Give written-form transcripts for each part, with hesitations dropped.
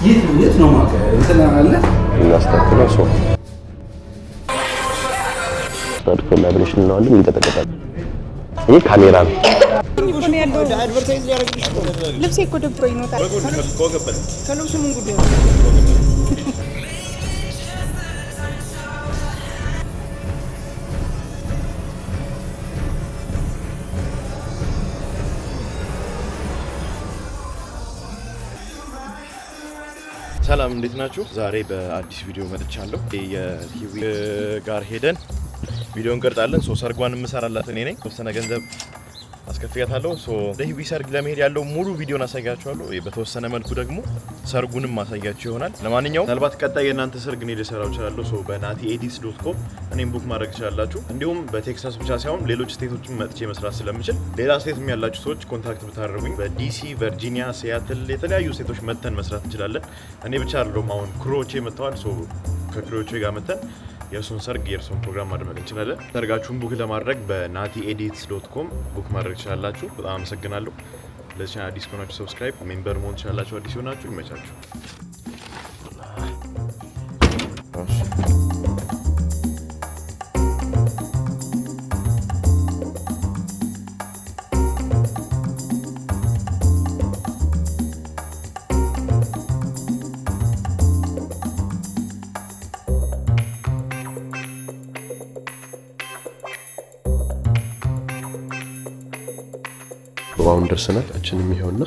የት ነው ማከ እንትና አለ እናስተካክለው ሰው ታዲያ ኮላቦሬሽን ነው አለ ይተጠቀጣል ይሄ ካሜራ ነው አድቨርታይዝ ያደርግልሽ ልብሴ እኮ ደብሮኝ ነው ታዲያ ከልብሱ ምን ጉዳይ ነው ሰላም እንዴት ናችሁ? ዛሬ በአዲስ ቪዲዮ መጥቻለሁ። የሂዊ ጋር ሄደን ቪዲዮ እንቀርጻለን። ሰርጓን እንሰራላት እኔ ነኝ። ተወሰነ ገንዘብ አስከፍያታለሁ። ለሂዊ ሰርግ ለመሄድ ያለው ሙሉ ቪዲዮን አሳያችኋለሁ። በተወሰነ መልኩ ደግሞ ሰርጉንም ማሳያችሁ ይሆናል። ለማንኛውም ምናልባት ቀጣይ የእናንተ ሰርግ እኔ ልሰራው እችላለሁ። በናቲedits.com እኔም ቡክ ማድረግ ትችላላችሁ። እንዲሁም በቴክሳስ ብቻ ሳይሆን ሌሎች ስቴቶችም መጥቼ መስራት ስለምችል ሌላ ስቴትም ያላችሁ ሰዎች ኮንታክት ብታደርጉኝ በዲሲ፣ ቨርጂኒያ፣ ሲያትል የተለያዩ ስቴቶች መተን መስራት እንችላለን። እኔ ብቻ አይደለም አሁን ክሮቼ መጥተዋል። ከክሮቼ ጋር መተን የእርሱን ሰርግ የእርሱን ፕሮግራም ማድረግ እንችላለን። ሰርጋችሁን ቡክ ለማድረግ በናቲedits.com ቡክ ማድረግ ትችላላችሁ። በጣም አመሰግናለሁ። ለዚህ ቻናል አዲስ ከሆናችሁ ሰብስክራይብ፣ ሜምበር መሆን ትችላላችሁ። አዲስ ሆናችሁ ይመቻችሁ። አሁን ደርሰናል። እችንም ይሄውና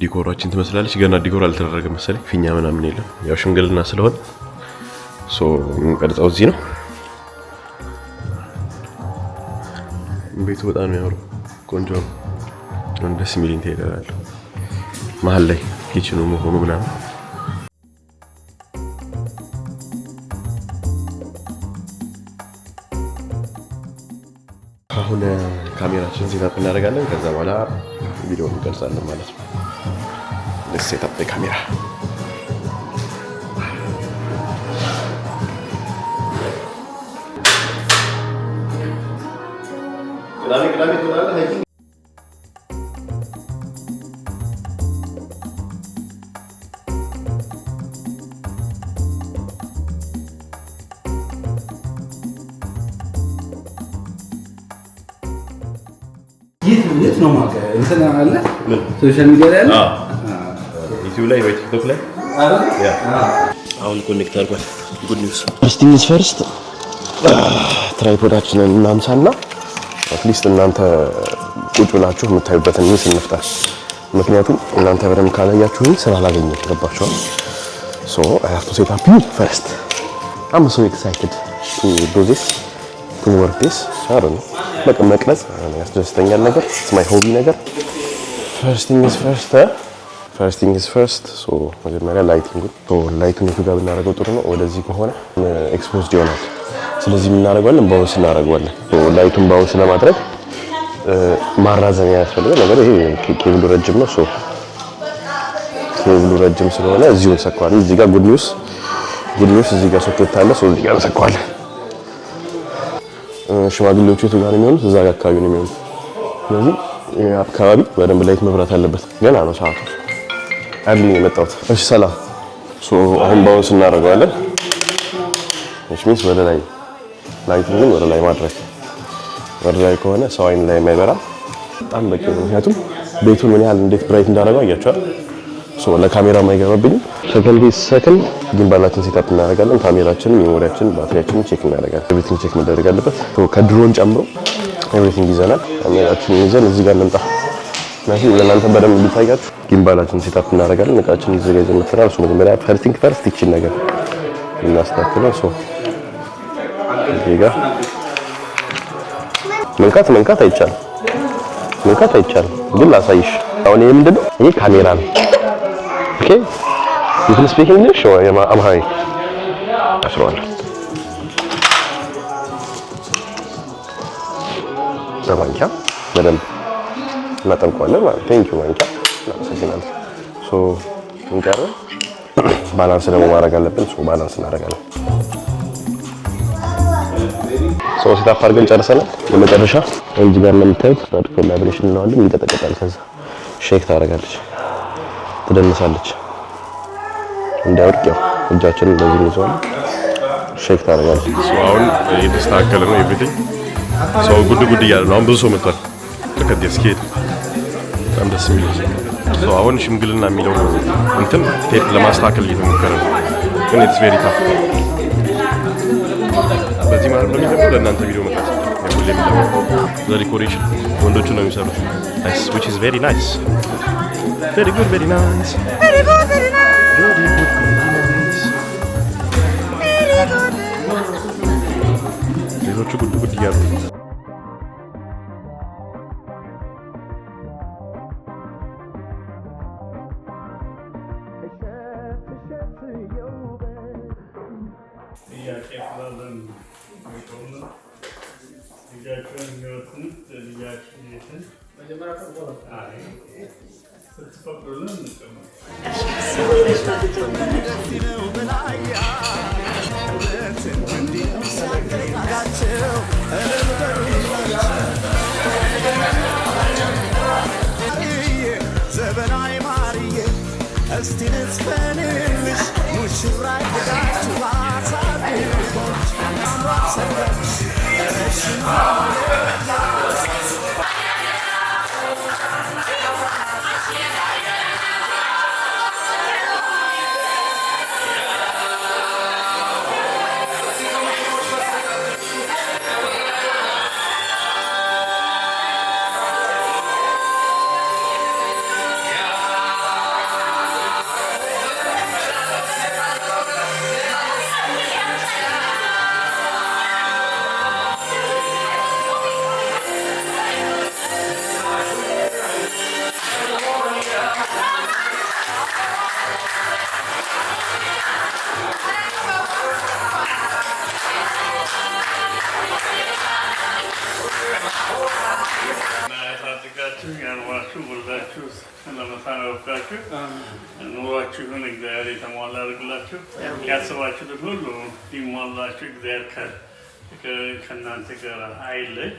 ዲኮራችን ትመስላለች። ገና ዲኮር አልተደረገ መሰለኝ። ፊኛ ምናምን የለም። ያው ሽምግልና ስለሆነ ቀርጻው እዚህ ነው። ቤቱ በጣም ነው ያምረው። ቆንጆ ነው። ደስ የሚል ኢንቴሪየር አለው። መሀል ላይ ኪችኑ መሆኑ ምናምን አሁን ካሜራችን ሴት አፕ እናደርጋለን። ከዛ በኋላ ቪዲዮ እንቀርጻለን ማለት ነው። ለስ ሴት አፕ ካሜራ ቅዳሜ ትላለህ ሃይኪንግ የት ነው ማከ እንትና አለ ሶሻል ሚዲያ ላይ አለ ዩቲዩብ ላይ ወይ ቲክቶክ ላይ ያ አሁን ኮኔክት አድርጓል። ጉድ ኒውስ ፈርስት ቲንግስ ፈርስት ትራይፖዳችንን እናንሳና አትሊስት እናንተ ቁጭ ብላችሁ የምታዩበትን ምስል እንፍጠር። ምክንያቱም እናንተ በደንብ ካላያችሁኝ ስላላገኘሁ ገባችኋል። I have to set up you first. I'm so excited to do this, to work this. I don't know. በቃ መቅረጽ ያስደስተኛል ነገር it's my hobby ነገር first thing is first መጀመሪያ ላይቲንግ የቱ ጋር ብናደርገው ጥሩ ነው ወደዚህ ከሆነ ኤክስፖዝድ ይሆናል ስለዚህ ምን እናደርጋለን ባውንስ እናደርጋለን ላይቱን ባውንስ ለማድረግ ማራዘሚያ ያስፈልጋል ነገር ይሄ ኬብሉ ረጅም ነው ኬብሉ ረጅም ስለሆነ እዚሁ እንሰካዋለን እዚህ ጋር ጉድ ኒውስ እዚህ ጋር ሶኬት አለ እዚህ ጋር እንሰካዋለን ሽማግሌዎቹ የቱ ጋር ነው የሚሆኑት? እዛ ጋር አካባቢ ነው የሚሆኑት። ስለዚህ አካባቢ በደንብ ላይት መብራት አለበት። ገና ነው ሰዓቱ። አይደለም የመጣሁት። እሺ ሰላም። አሁን ባውንስ እናደርገዋለን። እሺ ሚንስ ወደ ላይ ላይቱን ወደ ላይ ማድረግ። ወደ ላይ ከሆነ ሰው አይን ላይ የማይበራ በጣም በቂ ነው። ምክንያቱም ቤቱን ምን ያህል እንዴት ብራይት እንዳደረገው አያችኋል። ለካሜራ ማይገባብኝ ሰከንድ ጊምባላችን ሴታፕ እናደርጋለን። ካሜራችንን፣ ሜሞሪያችንን፣ ባትሪያችንን ቼክ እናደርጋለን። ኤቭሪቲንግ ቼክ መደረግ አለበት። ከድሮን ጨምሮ ኤቭሪቲንግ ይዘናል። ካሜራችንን ይዘን እዚህ ጋር እንምጣ። ምክንያቱም ለእናንተ በደንብ እንዲታያችሁ ጊምባላችን ሴታፕ እናደርጋለን። እቃችን ይዘጋጅ መጥተናል። መጀመሪያ ፈርስት ይችን ነገር እናስተካክለው። እዚህ ጋር መንካት አይቻልም። ግን ላሳይሽ። አሁን ይሄ ምንድነው? ይሄ ካሜራ ነው። Okay, you can speak English or Amharic? That's right. ማንኪያ በደንብ እናጠምቀዋለን ማለት ቴንክ ዩ ማንኪያ እናመሰግናለን። እንቀር ባላንስ ደግሞ ማድረግ አለብን። ባላንስ እናደርጋለን። ሴታፕ አድርገን ጨርሰናል። የመጨረሻ እዚህ ጋር እንደምታዩት ኮላቦሬሽን ነው አለ ይቀጠቀጣል። ከዛ ሼክ ታደርጋለች። ትደንሳለች እንዳይወድቅ ያው እጃችንን እንደዚህ ይዘዋል ሼክ ታደርጋለች አሁን እየተስተካከለ ነው ኤቭሪቲንግ ሰው ጉድ እያለ ነው አሁን ብዙ ሰው መጥቷል ተከታይ ስኬት በጣም ደስ የሚል ሰው አሁን ሽምግልና የሚለው እንትን ቴፕ ለማስተካከል እየተሞከረ ነው ግን ኢትስ ቬሪ ታፍ በዚህ ማለት ነው የሚለው ለእናንተ ቪዲዮ መጣች ሁሌም ነው ዲኮሬሽን ወንዶቹ ነው የሚሰሩት nice which is very nice very good very nice very good very nice very good ሌሎቹ ጉድ እያሉ ኑሯችሁን እግዚአብሔር የተሟላ አድርግላችሁ ያሰባችሁትን ሁሉ ይሟላችሁ እግዚአብሔር ከእናንተ ጋር አይለይ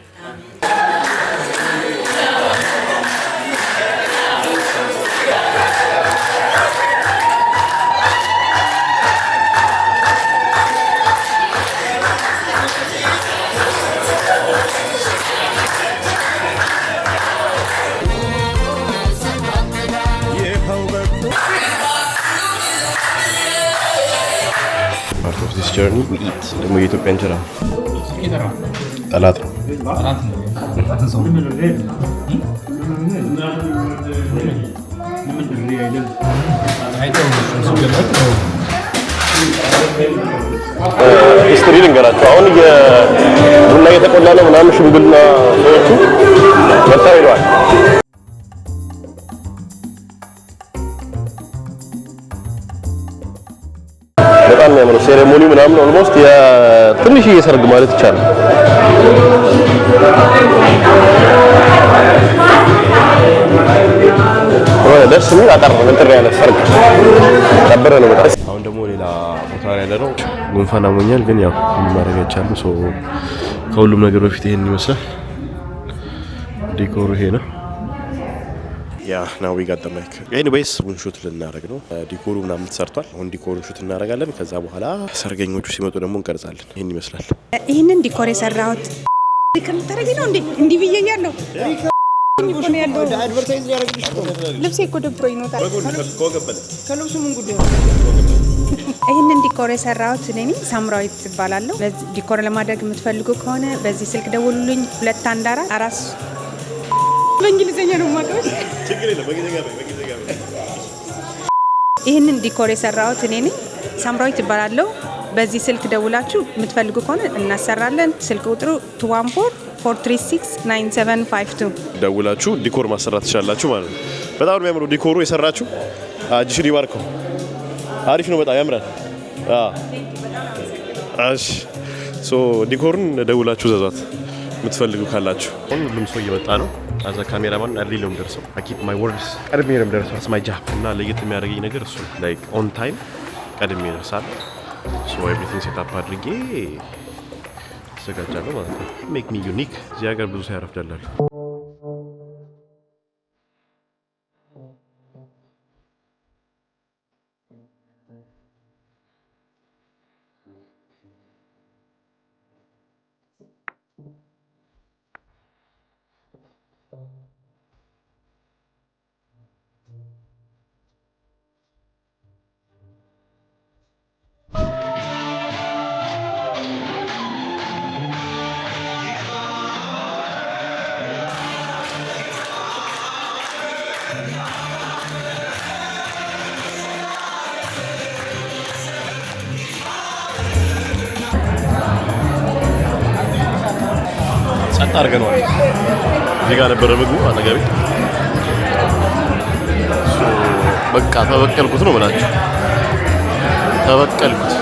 this journey we eat ደግሞ የኢትዮጵያ እንጀራ ጠላት ነው ሂስትሪ ልንገራቸው አሁን ቡና እየተቆላ ነው ምናምን ሽምግልና ሰዎቹ መጣው ይለዋል በጣም የሚያምረው ሴሬሞኒ ምናምን ኦልሞስት የትንሽ እየሰርግ ማለት ይቻላል ደስ የሚል አጠር እንጥር ያለ ሰርግ ጠበረ ነው በጣም አሁን ደግሞ ሌላ ቦታ ላይ ያለ ነው ጉንፋን አሞኛል ግን ያው ማድረግ አይቻልም ሶ ከሁሉም ነገር በፊት ይሄን ይመስላል ዲኮሩ ይሄ ነው ያ ናው ዊ ጋት ዘ ማይክ ኤኒዌይስ ቡን ሹት ልናደርግ ነው ዲኮሩ ምናምን ተሰርቷል አሁን ዲኮሩን ሹት እናደርጋለን ከዛ በኋላ ሰርገኞቹ ሲመጡ ደግሞ እንቀርጻለን ይሄን ይመስላል ይሄንን ዲኮር የሰራሁት ከመታረጊ ነው እንዴ እንዲህ ብዬያለሁ አድቨርታይዝ ያደርግልሽ ልብሴ እኮ ደብሮኝ ነው ከልብሱ ምን ጉዳይ ነው ይሄንን ዲኮር የሰራሁት እኔ ነኝ ሳምራዊት እባላለሁ ዲኮር ለማድረግ የምትፈልጉ ከሆነ በዚህ ስልክ ደውሉልኝ 214 4 በእንግሊዘኛ ነው ማለት ችግር የለም በእንግሊዘኛ ይሄንን ዲኮር የሰራሁት እኔ ነኝ ሳምራዊት እባላለሁ በዚህ ስልክ ደውላችሁ የምትፈልጉ ከሆነ እናሰራለን ስልክ ቁጥሩ 214-436-9752 ደውላችሁ ዲኮር ማሰራት ትችላላችሁ ማለት ነው በጣም ነው የሚያምረው ዲኮሩ የሰራችሁ እጅሽን ይባርከው አሪፍ ነው በጣም ያምራል እሺ ሶ ዲኮርን ደውላችሁ ዘዟት የምትፈልጉ ካላችሁ ሁሉም ሰው እየመጣ ነው አዛ ካሜራማን አርሊ ነው ደርሰው I keep my words ቀድሜ ነው ደርሰው it's my job እና ለየት የሚያደርገኝ ነገር እሱ like on time ቀድሜ ደርሳለሁ so everything set up አድርጌ ተዘጋጃለሁ ማለት ነው make me unique እዚህ ሀገር ብዙ ያረፍዳላችሁ ጸጥ አድርገነዋል። እዚህ ጋር ነበረ ምግቡ አጠገቤ። በቃ ተበቀልኩት ነው የምላችሁ፣ ተበቀልኩት።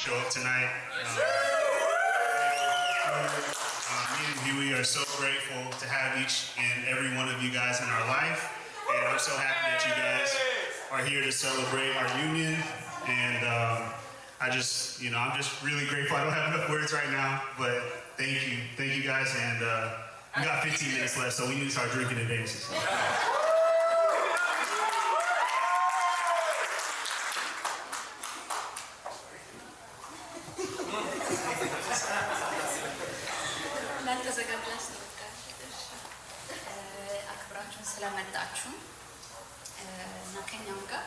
show up tonight. Me and Huey are so grateful to have each and every one of you guys in our life. And I'm so happy that you guys are here to celebrate our union. And I'm just really grateful. I don't have enough words right now, but thank you guys. And we got 15 minutes left, so we need to start drinking in advance. ስለመጣችሁ እና ከኛም ጋር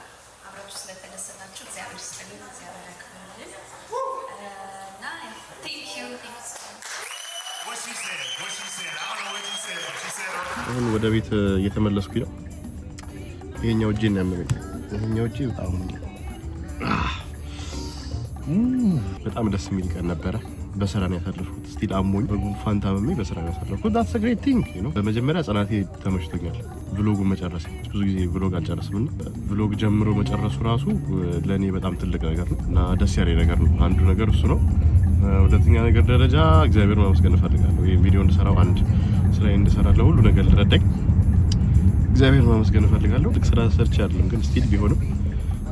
አብራችሁ ስለተደሰታችሁ እግዚአብሔር ይስጥልን፣ እግዚአብሔር ያክብርልን እና thank you. አሁን ወደ ቤት እየተመለስኩኝ ነው። ይሄኛው እጄ ነው ያመመኝ። ይሄኛው እጄ በጣም ደስ የሚል ቀን ነበረ። በስራ ነው ያሳለፍኩት። ስቲል አሞኝ በጉንፋን ታመመኝ በስራ ነው ያሳለፍኩት። that's a great thing you know። በመጀመሪያ ጽናቴ ተመችቶኛል። ብሎጉን መጨረስ ብዙ ጊዜ ብሎግ አልጨረስም እና ብሎግ ጀምሮ መጨረሱ ራሱ ለኔ በጣም ትልቅ ነገር ነው እና ደስ ያለኝ ነገር ነው። አንዱ ነገር እሱ ነው። ሁለተኛ ነገር ደረጃ እግዚአብሔር ማመስገን እፈልጋለሁ። ይሄ ቪዲዮ እንድሰራው አንድ ስራዬ እንድሰራ ለሁሉ ነገር ልረዳኝ እግዚአብሔር ማመስገን እፈልጋለሁ። ልክ ስራ ሰርች አይደለም ግን ስቲል ቢሆንም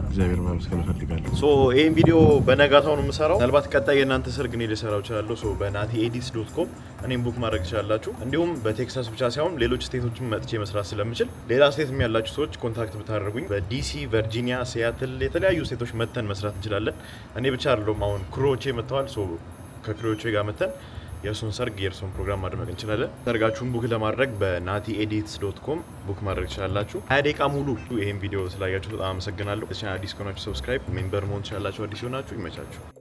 እግዚአብሔር ማመስገን እፈልጋለሁ። ሶ ይሄን ቪዲዮ በነጋታው ነው የምሰራው። ምናልባት ቀጣይ የእናንተ ሰርግ ነው ልሰራው እችላለሁ። ሶ bnatiedits.com እኔም ቡክ ማድረግ ትችላላችሁ። እንዲሁም በቴክሳስ ብቻ ሳይሆን ሌሎች ስቴቶችም መጥቼ መስራት ስለምችል ሌላ ስቴትም ያላችሁ ሰዎች ኮንታክት ብታደርጉኝ በዲሲ፣ ቨርጂኒያ፣ ሲያትል የተለያዩ ስቴቶች መተን መስራት እንችላለን። እኔ ብቻ አይደለም አሁን ክሮቼ መጥተዋል። ሶ ከክሮቼ ጋር መተን የእርሱን ሰርግ የእርሱን ፕሮግራም ማድመቅ እንችላለን። ሰርጋችሁን ቡክ ለማድረግ bnatiedits.com ቡክ ማድረግ ትችላላችሁ። 20 ደቂቃ ሙሉ ይሄን ቪዲዮ ስላያችሁ በጣም አመሰግናለሁ። ለቻናል አዲስ ከሆናችሁ ሰብስክራይብ፣ ሜምበር መሆን ትችላላችሁ። አዲስ ሆናችሁ ይመቻችሁ።